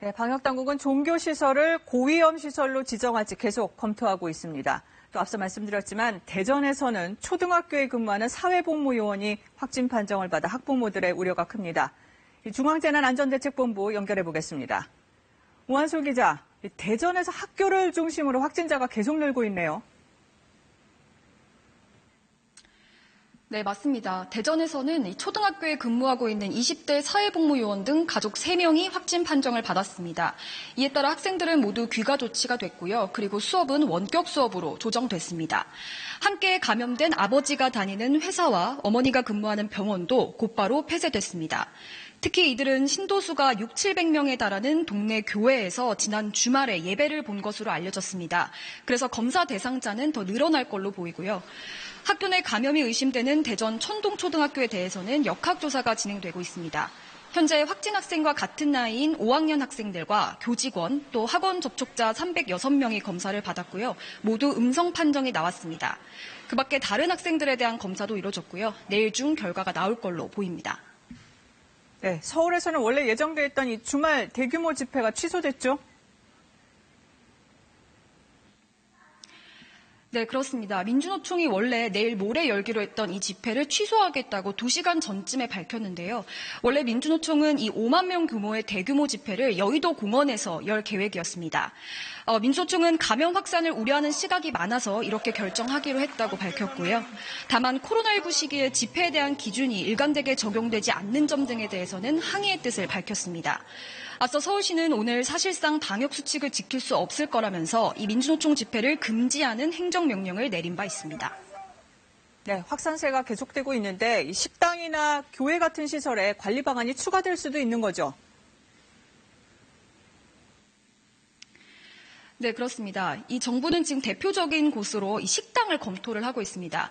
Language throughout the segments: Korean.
네, 방역당국은 종교시설을 고위험 시설로 지정할지 계속 검토하고 있습니다. 또 앞서 말씀드렸지만 대전에서는 초등학교에 근무하는 사회복무요원이 확진 판정을 받아 학부모들의 우려가 큽니다. 중앙재난안전대책본부 연결해 보겠습니다. 우한솔 기자, 대전에서 학교를 중심으로 확진자가 계속 늘고 있네요. 네, 맞습니다. 대전에서는 초등학교에 근무하고 있는 20대 사회복무요원 등 가족 3명이 확진 판정을 받았습니다. 이에 따라 학생들은 모두 귀가 조치가 됐고요. 그리고 수업은 원격 수업으로 조정됐습니다. 함께 감염된 아버지가 다니는 회사와 어머니가 근무하는 병원도 곧바로 폐쇄됐습니다. 특히 이들은 신도수가 600~700명에 달하는 동네 교회에서 지난 주말에 예배를 본 것으로 알려졌습니다. 그래서 검사 대상자는 더 늘어날 걸로 보이고요. 학교 내 감염이 의심되는 대전 천동초등학교에 대해서는 역학조사가 진행되고 있습니다. 현재 확진 학생과 같은 나이인 5학년 학생들과 교직원 또 학원 접촉자 306명이 검사를 받았고요. 모두 음성 판정이 나왔습니다. 그 밖에 다른 학생들에 대한 검사도 이뤄졌고요. 내일 중 결과가 나올 걸로 보입니다. 네, 서울에서는 원래 예정돼 있던 이 주말 대규모 집회가 취소됐죠? 네, 그렇습니다. 민주노총이 원래 내일 모레 열기로 했던 이 집회를 취소하겠다고 2시간 전쯤에 밝혔는데요. 원래 민주노총은 이 5만 명 규모의 대규모 집회를 여의도 공원에서 열 계획이었습니다. 민주노총은 감염 확산을 우려하는 시각이 많아서 이렇게 결정하기로 했다고 밝혔고요. 다만 코로나19 시기에 집회에 대한 기준이 일관되게 적용되지 않는 점 등에 대해서는 항의의 뜻을 밝혔습니다. 앞서 서울시는 오늘 사실상 방역 수칙을 지킬 수 없을 거라면서 이 민주노총 집회를 금지하는 행정명령을 내린 바 있습니다. 네, 확산세가 계속되고 있는데 이 식당이나 교회 같은 시설에 관리 방안이 추가될 수도 있는 거죠? 네, 그렇습니다. 이 정부는 지금 대표적인 곳으로 이 식당을 검토를 하고 있습니다.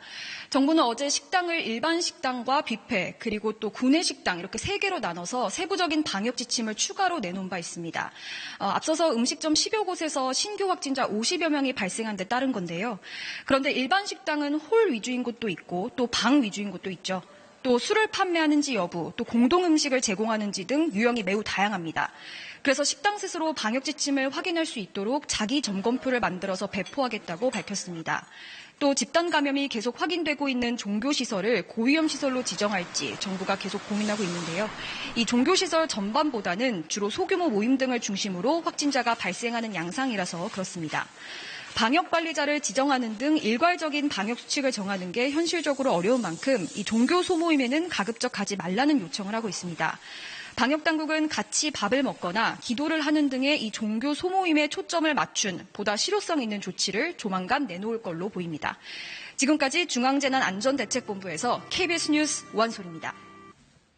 정부는 어제 식당을 일반 식당과 뷔페 그리고 또 구내 식당 이렇게 3개로 나눠서 세부적인 방역 지침을 추가로 내놓은 바 있습니다. 앞서서 음식점 10여 곳에서 신규 확진자 50여 명이 발생한 데 따른 건데요. 그런데 일반 식당은 홀 위주인 곳도 있고 또 방 위주인 곳도 있죠. 또 술을 판매하는지 여부, 또 공동 음식을 제공하는지 등 유형이 매우 다양합니다. 그래서 식당 스스로 방역 지침을 확인할 수 있도록 자기 점검표를 만들어서 배포하겠다고 밝혔습니다. 또 집단 감염이 계속 확인되고 있는 종교시설을 고위험 시설로 지정할지 정부가 계속 고민하고 있는데요. 이 종교시설 전반보다는 주로 소규모 모임 등을 중심으로 확진자가 발생하는 양상이라서 그렇습니다. 방역관리자를 지정하는 등 일괄적인 방역수칙을 정하는 게 현실적으로 어려운 만큼 이 종교 소모임에는 가급적 가지 말라는 요청을 하고 있습니다. 방역당국은 같이 밥을 먹거나 기도를 하는 등의 이 종교 소모임에 초점을 맞춘 보다 실효성 있는 조치를 조만간 내놓을 걸로 보입니다. 지금까지 중앙재난안전대책본부에서 KBS 뉴스 우한솔입니다.